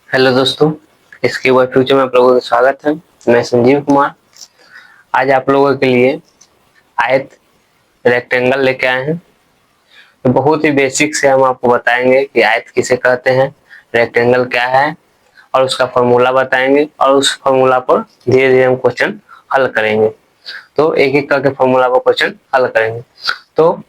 Hello दोस्तों, इसके word future में आप लोगों का स्वागत है। मैं संजीव कुमार आज आप लोगों के लिए आयत रेक्टेंगल लेके आए हैं। तो बहुत ही बेसिक से हम आपको बताएंगे कि आयत किसे कहते हैं, रेक्टेंगल क्या है और उसका फॉर्मूला बताएंगे और उस फॉर्मूला पर धीरे धीरे हम क्वेश्चन हल करेंगे। तो एक एक करके फॉर्मूला पर क्वेश्चन हल करेंगे। तो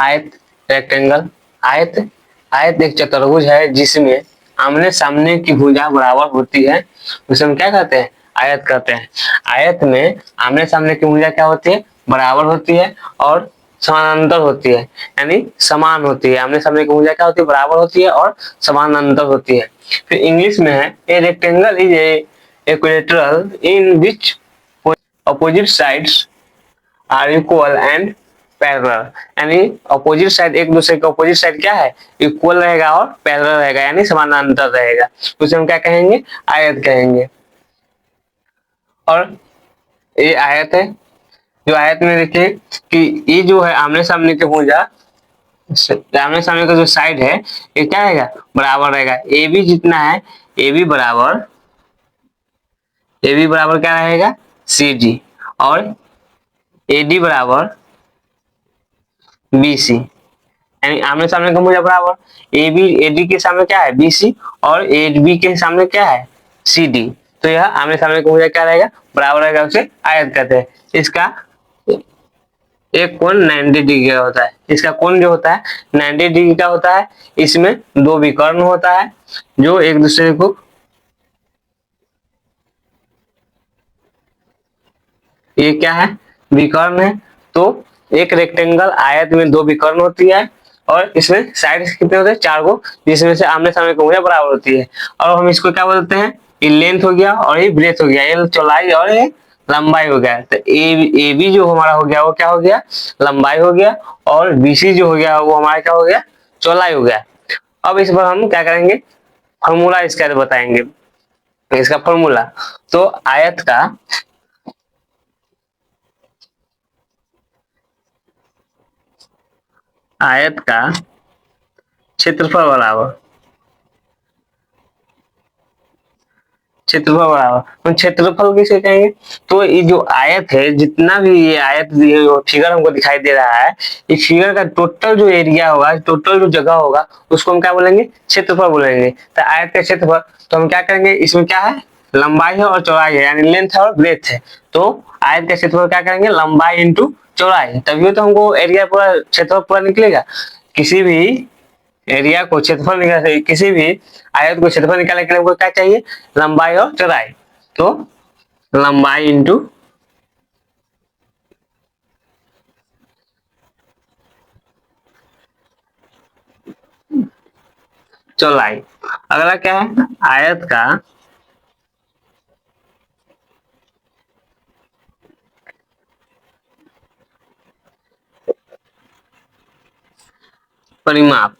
आयत रेक्टेंगल, आयत आयत एक चतुर्भुज है जिसमें आमने सामने की भुजा बराबर होती है, उसे हम क्या कहते हैं, आयत कहते हैं। आयत में आमने सामने की भुजा क्या होती है, बराबर होती है और समानांतर होती है, यानी समान होती है। आमने सामने की भुजा क्या होती है, बराबर होती है और समानांतर होती है। फिर इंग्लिश में है a rectangle is a equilateral in which opposite sides are equal and parallel, यानी अपोजिट साइड एक दूसरे के अपोजिट साइड क्या है, इक्वल रहेगा और पैरेलल रहेगा, यानी समानांतर रहेगा। उसे हम क्या कहेंगे, आयत कहेंगे। और ये आयत है, जो आयत में देखिए कि ये जो है आमने सामने के भुजा, आमने सामने का जो साइड है ये क्या रहेगा, बराबर रहेगा। ए बी जितना है, ए बी बराबर, ए बी बराबर क्या रहेगा, सी डी, और ए डी बराबर बी सी, यानी आमने सामने का भुजा बराबर। ए बी ए डी के सामने क्या है, बी सी, और ए बी के सामने क्या है, सी डी। तो यह आमने सामने का भुजा क्या रहेगा, बराबर रहेगा, उसे आयत कहते हैं। इसका एक कोण 90 डिग्री का होता है, इसका कोण जो होता है 90 डिग्री का होता है। इसमें दो विकर्ण होता है जो एक दूसरे को, ये क्या है, विकर्ण है। तो एक रेक्टेंगल आयत में दो विकर्ण होती है और इसमें साइड कितने होते हैं, चार को, जिसमें से आमने सामने की भुजा बराबर होती है। और हम इसको क्या बोलते हैं, ये लेंथ हो गया और ये ब्रेथ हो गया, ये चौड़ाई और ये लंबाई हो गया। तो ए बी जो हमारा हो गया वो क्या हो गया, लंबाई हो गया, और बीसी जो हो गया वो हमारा क्या हो गया, चौड़ाई हो गया। अब इस पर हम क्या करेंगे, फॉर्मूला इसका बताएंगे, इसका फॉर्मूला। तो आयत का क्षेत्रफल बराबर, क्षेत्रफल बराबर, हम क्षेत्रफल किसे कहेंगे। तो ये जो आयत है, जितना भी ये आयत फिगर हमको दिखाई दे रहा है, इस फिगर का टोटल जो एरिया होगा, टोटल जो जगह होगा, उसको हम क्या बोलेंगे, क्षेत्रफल बोलेंगे। तो आयत का क्षेत्रफल, तो हम क्या करेंगे, इसमें क्या है, लंबाई है और चौड़ाई है, यानी लेंथ है और ब्रेथ है। तो आयत का क्षेत्रफल क्या करेंगे, लंबाई इंटू चौड़ाई, तभी तो हमको एरिया पूरा, क्षेत्रफल पूरा निकलेगा। किसी भी एरिया को क्षेत्रफल निकालने, किसी भी आयत को क्षेत्रफल निकालने के लिए हमको क्या चाहिए, लंबाई और चौड़ाई। तो लंबाई इंटू चौड़ाई। अगला क्या है, आयत का परिमाप,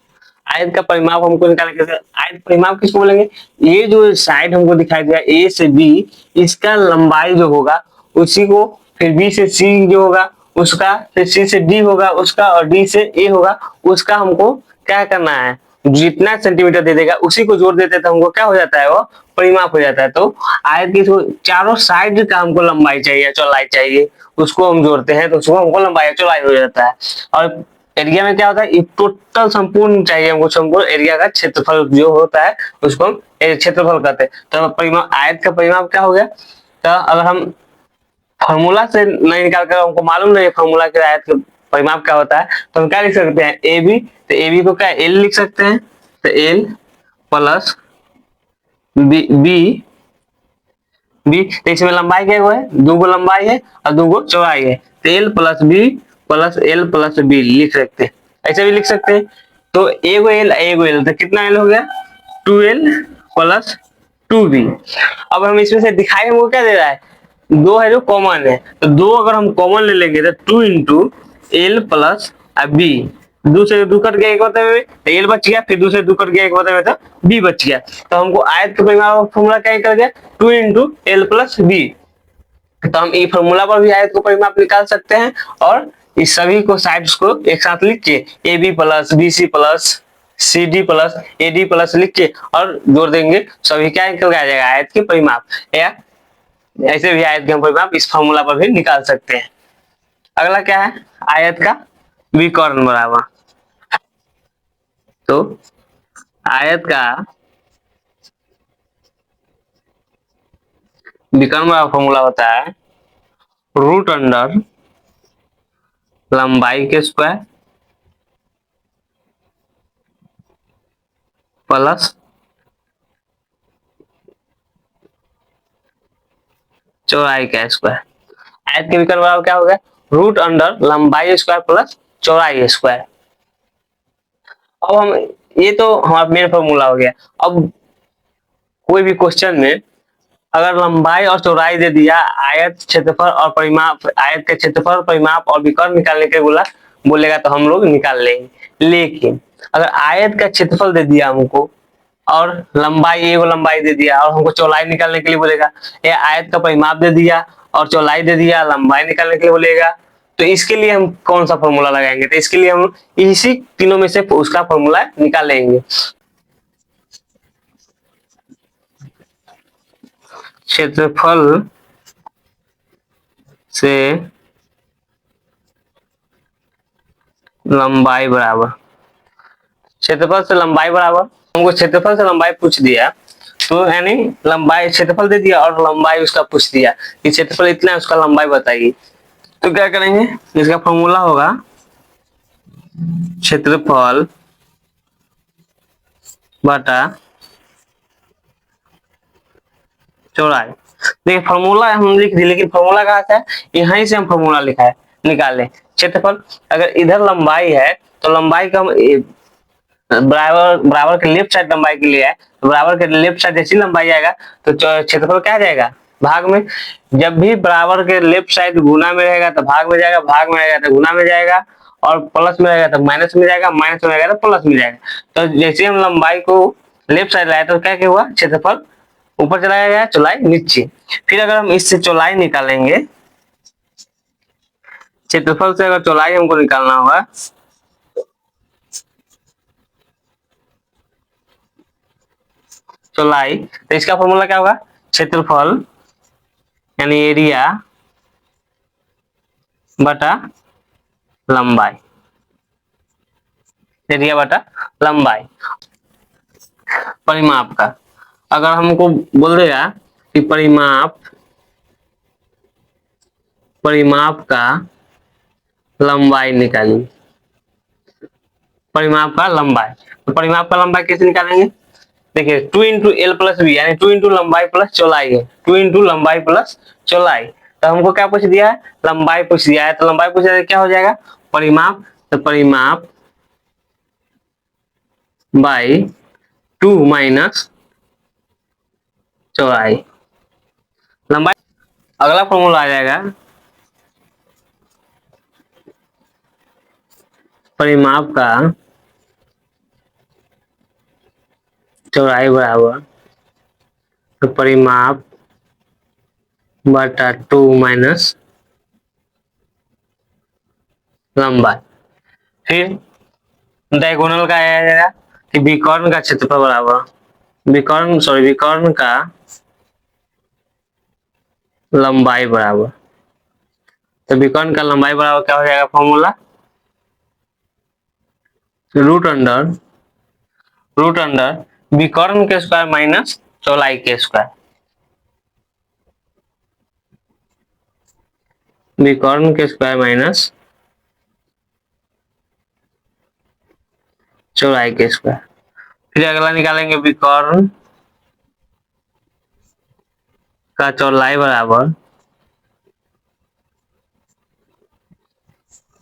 आयत का परिमाप हमको निकालने के लिए आयत परिमाप किसको बोलेंगे, ये जो साइड हमको दिखाई दिया ए से बी, इसका लंबाई जो होगा उसी को, फिर बी से सी जो होगा उसका, फिर सी से डी होगा उसका, और डी से ए होगा उसका, हमको क्या करना है, जितना सेंटीमीटर दे देगा उसी को जोड़ देते तो हमको क्या हो जाता है, वो परिमाप हो जाता है। तो आयत की चारों साइड का हमको लंबाई चाहिए, चौड़ाई चाहिए, उसको हम जोड़ते हैं तो उसको हमको लंबाई चौड़ाई हो जाता है। और एरिया में क्या होता है, टोटल संपूर्ण चाहिए हमको, संपूर्ण एरिया का क्षेत्रफल जो होता है उसको हम क्षेत्रफल कहते हैं। तो परिमाप, आयत का परिमाप क्या हो गया। तो अगर हम फॉर्मूला से नहीं निकाल कर, हमको मालूम नहीं फॉर्मूला के आयत का परिमाप क्या होता है, तो हम क्या लिख सकते हैं, ए बी, तो ए बी को क्या एल लिख सकते हैं, तो L plus B B B, तो इसमें लंबाई क्या है, दो गो लंबाई है और दो गो चौड़ाई है, तो L plus B plus L plus B लिख सकते हैं, ऐसे भी लिख सकते हैं। तो एगो एल तो कितना एल हो गया, 2l प्लस 2b। अब हम इसमें से दिखाई हमको क्या दे रहा है, दो है जो कॉमन है, तो दो अगर हम कॉमन ले लेंगे तो 2 इंटू एल प्लस बी, दो से दो कट गया एक बटे में, तो एल बच गया, फिर दूसरे दो कट गया एक बटे में, तो बी बच गया। तो हमको आयत का परिमाप फॉर्मूला क्या कर गया, 2 इंटू एल प्लस बी। तो हम ई फॉर्मूला पर भी आयत को परिमाप निकाल सकते हैं, और इस सभी को साइड्स को एक साथ लिख के A B plus B C plus C D plus A D plus लिख के और जोड़ देंगे, सभी क्या निकल के आ जाएगा, आयत के परिमाप। या ऐसे भी आयत के हम परिमाप इस फॉर्मूला पर भी निकाल सकते हैं। अगला क्या है, आयत का विकर्ण बराबर। तो आयत का विकर्ण बराबर फॉर्मूला होता है रूट अंडर लंबाई के स्क्वायर प्लस चौड़ाई का स्क्वायर। आयत के विकर्ण बराबर क्या हो गया, रूट अंडर लंबाई स्क्वायर प्लस चौड़ाई स्क्वायर। अब हम, ये तो हमारा मेन फॉर्मूला हो गया। अब कोई भी क्वेश्चन में अगर लंबाई और चौड़ाई दे दिया, आयत क्षेत्रफल और परिमाप, आयत का क्षेत्रफल परिमाप और विकर्ण निकालने के बोलेगा तो हम लोग निकाल लेंगे। लेकिन अगर आयत का क्षेत्रफल दे दिया हमको और लंबाई, एगो लंबाई दे दिया और हमको चौड़ाई निकालने के लिए बोलेगा, या आयत का परिमाप दे दिया और चौड़ाई दे दिया, लंबाई निकालने के लिए बोलेगा, तो इसके लिए हम कौन सा फॉर्मूला लगाएंगे, तो इसके लिए हम इसी तीनों में से उसका फॉर्मूला निकालेंगे। क्षेत्रफल से लंबाई बराबर, क्षेत्रफल से लंबाई बराबर, हमको क्षेत्रफल से लंबाई पूछ दिया तो यानी लंबाई, क्षेत्रफल दे दिया और लंबाई उसका पूछ दिया कि क्षेत्रफल इतना है, उसका लंबाई बताइए। तो क्या करेंगे, इसका फॉर्मूला होगा क्षेत्रफल बटा चौड़ाई। देखिए फॉर्मूला हम लिख दिए, लेकिन फॉर्मूला कहाँ से है, यहीं से हम फॉर्मूला लिखा है, निकाले क्षेत्रफल। अगर इधर लंबाई है तो लंबाई का हम बराबर, बराबर के लेफ्ट साइड लंबाई के लिए है, तो बराबर के लेफ्ट साइड जैसी लंबाई आएगा तो क्षेत्रफल क्या आ जाएगा, भाग में। जब भी बराबर के लेफ्ट साइड गुना में रहेगा तो भाग में जाएगा, भाग में रहेगा तो गुना में जाएगा, और प्लस में रहेगा तो माइनस में जाएगा, माइनस में रहेगा तो प्लस में जाएगा। तो जैसे हम लंबाई को लेफ्ट साइड लाए तो क्या क्या हुआ, क्षेत्रफल ऊपर चला गया, चौड़ाई नीचे। फिर अगर हम इससे चौड़ाई निकालेंगे, क्षेत्रफल से अगर चौड़ाई हमको निकालना होगा, चौड़ाई, तो इसका फॉर्मूला क्या होगा, क्षेत्रफल यानी एरिया बटा लंबाई, एरिया बटा लंबाई। परिमाप का अगर हमको बोल देगा कि परिमाप, परिमाप का लंबाई निकालिए, परिमाप का लंबाई, तो परिमाप का लंबाई कैसे निकालेंगे, देखिए 2 इंटू एल प्लस बी, यानी 2 इंटू लंबाई प्लस चौड़ाई है, 2 इंटू लंबाई प्लस चौड़ाई। तो हमको क्या पूछ दिया है, लंबाई पूछ दिया है, तो लंबाई पूछ दिया है, क्या हो जाएगा परिमाप, तो परिमाप बाई 2 माइनस चौड़ाई, लंबाई। अगला फॉर्मूला आ जाएगा परिमाप का चौड़ाई बराबर, तो परिमाप बटा 2 माइनस लंबाई। फिर डायगोनल का आया जाएगा कि विकर्ण का क्षेत्रफल बराबर, विकर्ण का लंबाई बराबर, तो विकर्ण का लंबाई बराबर क्या हो जाएगा फॉर्मूला, रूट अंडर विकर्ण के स्क्वायर माइनस चौड़ाई के स्क्वायर, विकर्ण के स्क्वायर माइनस चौड़ाई के स्क्वायर। फिर अगला निकालेंगे विकर्ण का चौड़ाई बराबर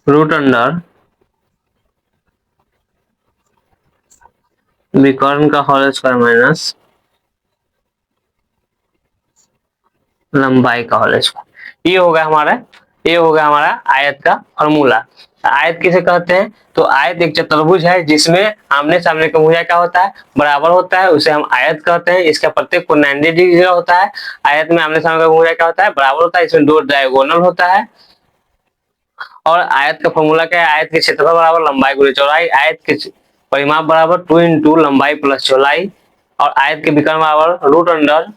रूट अंडर विकर्ण का होल स्क्वायर माइनस लंबाई का होल स्क्वायर। ये होगा हमारा आयत का फॉर्मूला। आयत किसे कहते हैं, तो आयत एक चतुर्भुज है जिसमें आमने सामने का भुजा क्या होता है, बराबर होता है, उसे हम आयत कहते हैं। इसका प्रत्येक कोण 90 डिग्री होता है। आयत में आमने सामने का भुजा क्या होता है, बराबर होता है, इसमें 2 डायगोनल होता है। और आयत का फॉर्मूला क्या है, आयत के क्षेत्रफल बराबर लंबाई गुणे चौड़ाई। आयत के परिमाप बराबर 2 इंटू लंबाई प्लस चौड़ाई, और आयत के विकर्ण बराबर रूट अंडर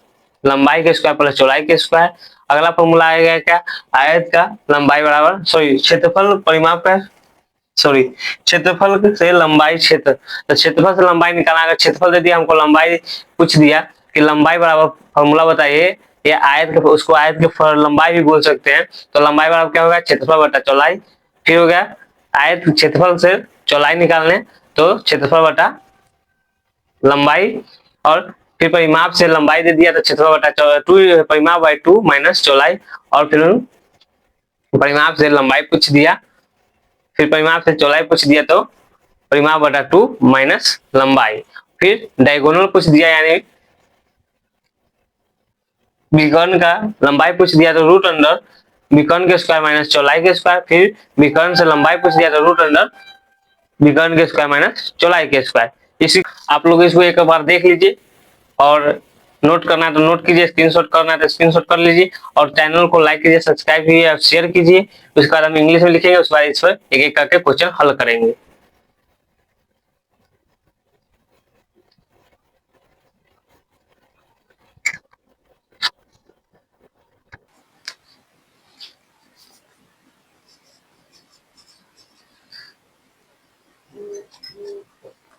लंबाई के स्क्वायर प्लस चौड़ाई के स्क्वायर। अगला फॉर्मूला आएगा क्या, आयत का लंबाई बराबर सॉरी क्षेत्रफल परिमाप का सॉरी क्षेत्रफल से लंबाई क्षेत्र, तो क्षेत्रफल से लंबाई निकालना, अगर क्षेत्रफल दे दिया हमको लंबाई पूछ दिया कि लंबाई बराबर फॉर्मूला बताइए, ये आयत के उसको आयत के लंबाई भी बोल सकते हैं, तो लंबाई बराबर क्या होगा, क्षेत्रफल बटा चौड़ाई। फिर हो गया आयत क्षेत्रफल से चौड़ाई निकालने, तो क्षेत्रफल बटा लंबाई, और फिर परिमाप से लंबाई दे दिया तो क्षेत्रफल बटा टू, परिमाप बाई 2 माइनस चौड़ाई, और फिर परिमाप से लंबाई पूछ दिया, फिर परिमाप से चौड़ाई पूछ दिया तो परिमाप बटा 2 माइनस लंबाई, फिर डायगोनल पूछ दिया यानी विकर्ण का लंबाई पूछ दिया तो रूट अंडर विकर्ण के स्क्वायर माइनस चौड़ाई के स्क्वायर, फिर विकर्ण से लंबाई पूछ दिया तो रूट अंडर विकर्ण के स्क्वायर माइनस चौड़ाई के स्क्वायर। इसी आप लोग इसको एक बार देख लीजिए, और नोट करना है तो नोट कीजिए, स्क्रीनशॉट करना है तो स्क्रीनशॉट कर लीजिए, और चैनल को लाइक कीजिए, सब्सक्राइब कीजिए और शेयर कीजिए। उसके बाद हम इंग्लिश में लिखेंगे, उसके बाद इस पर एक एक करके क्वेश्चन हल करेंगे।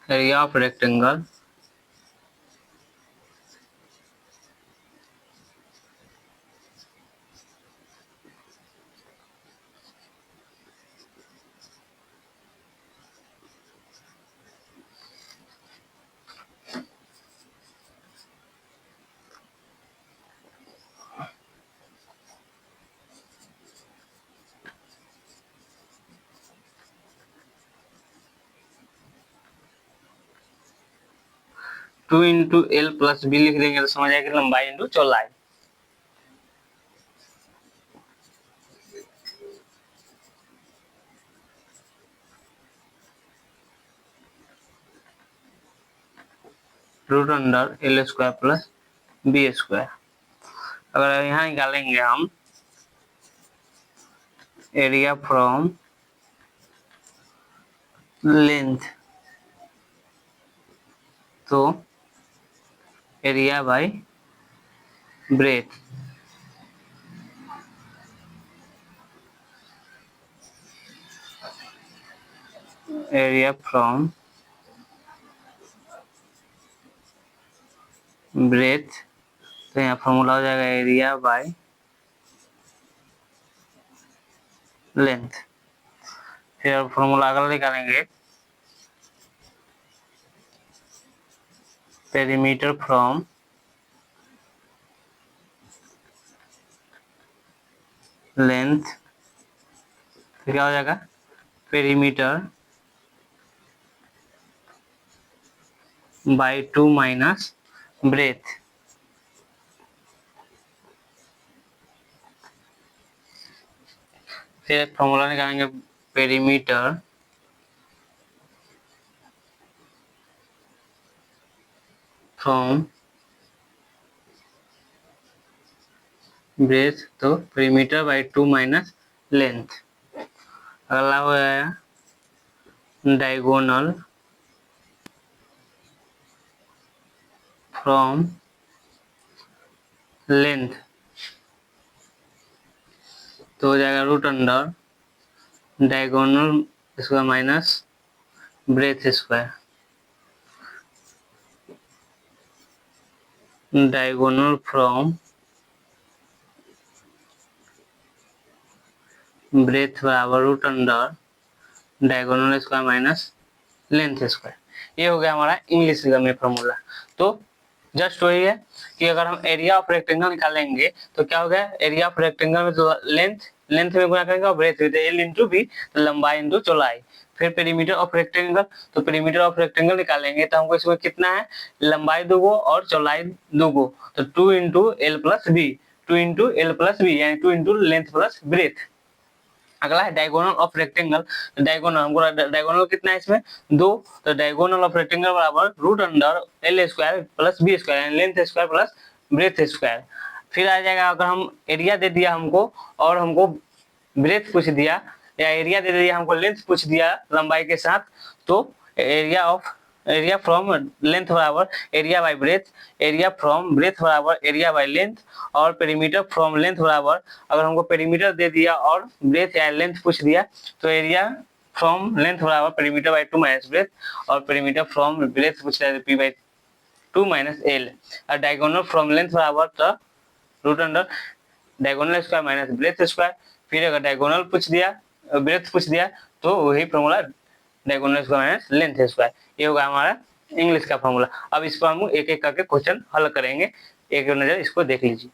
Area of rectangle two into L plus B लिख देंगे तो समझ आएगा लंबाई इंटू चौड़ाई। Root under L square plus B square. अगर यहाँ निकालेंगे हम एरिया फ्रॉम लेंथ, तो area by breadth, area from breadth, तो यहाँ फॉर्मूला हो जाएगा एरिया बाय लेंथ। फिर फॉर्मूला अगला निकालेंगे पेरीमीटर फ्रॉम लेंथ, तो क्या हो जाएगा पेरीमीटर बाय 2 माइनस ब्रेथ। फिर फॉर्मूला निकालेंगे पेरीमीटर फ्रॉम ब्रेथ, तो पेरीमीटर बाय 2 माइनस लेंथ। अगला हो जाएगा डायगोनल फ्रॉम लेंथ, तो हो जाएगा root under diagonal square minus breadth square. Diagonal from breadth बराबर root under diagonal square minus length square. ये हो गया हमारा इंग्लिश में फॉर्मूला। तो जस्ट वही है कि अगर हम एरिया ऑफ रेक्टेंगल निकालेंगे तो क्या हो गया, एरिया ऑफ रेक्टेंगल में तो लेंथ में गुणा करेंगे और ब्रेथ में एल इंटू बी, तो लंबाई इंटू चौड़ाई। फिर पेरीमीटर ऑफ रेक्टेंगल, तो पेरीमीटर ऑफ रेक्टेंगल निकालेंगे तो हमको इसमें कितना है, लंबाई दो गो और चौड़ाई दो गो, तो 2 into L plus B, 2 into L plus B यानी 2 इंटू लेंथ प्लस ब्रेथ। अगला है डायगोनल ऑफ रेक्टेंगल, डायगोनल हमको डायगोनल कितना है इसमें दो, तो डायगोनल ऑफ रेक्टेंगल बराबर root under L square plus B square यानी length square plus breadth square. फिर आ जाएगा अगर हम एरिया दे दिया हमको और हमको ब्रेथ पूछ दिया, या एरिया दे दिया हमको लेंथ पूछ दिया लंबाई के साथ, तो एरिया फ्रॉम लेंथ बराबर area by breadth, area from breadth बराबर एरिया बाय लेंथ, और पेरीमीटर फ्रॉम लेंथ बराबर, अगर हमको पेरीमीटर दे दिया और ब्रेथ या लेंथ पूछ दिया तो एरिया फ्रॉम लेंथ बराबर पेरीमीटर बाय 2 माइनस ब्रेथ, और पेरीमीटर फ्रॉम ब्रेथ पूछ रहा है पी बाय 2 माइनस एल, और डायगोनल फ्रॉम लेंथ बराबर तो root under diagonal square minus breadth square, फिर अगर डायगोनल पूछ दिया ब्रेथ पूछ दिया तो वही formula diagonal square minus length square, ये होगा हमारा इंग्लिश का फॉर्मूला। अब इस पर हम एक एक करके क्वेश्चन हल करेंगे, एक नजर इसको देख लीजिए।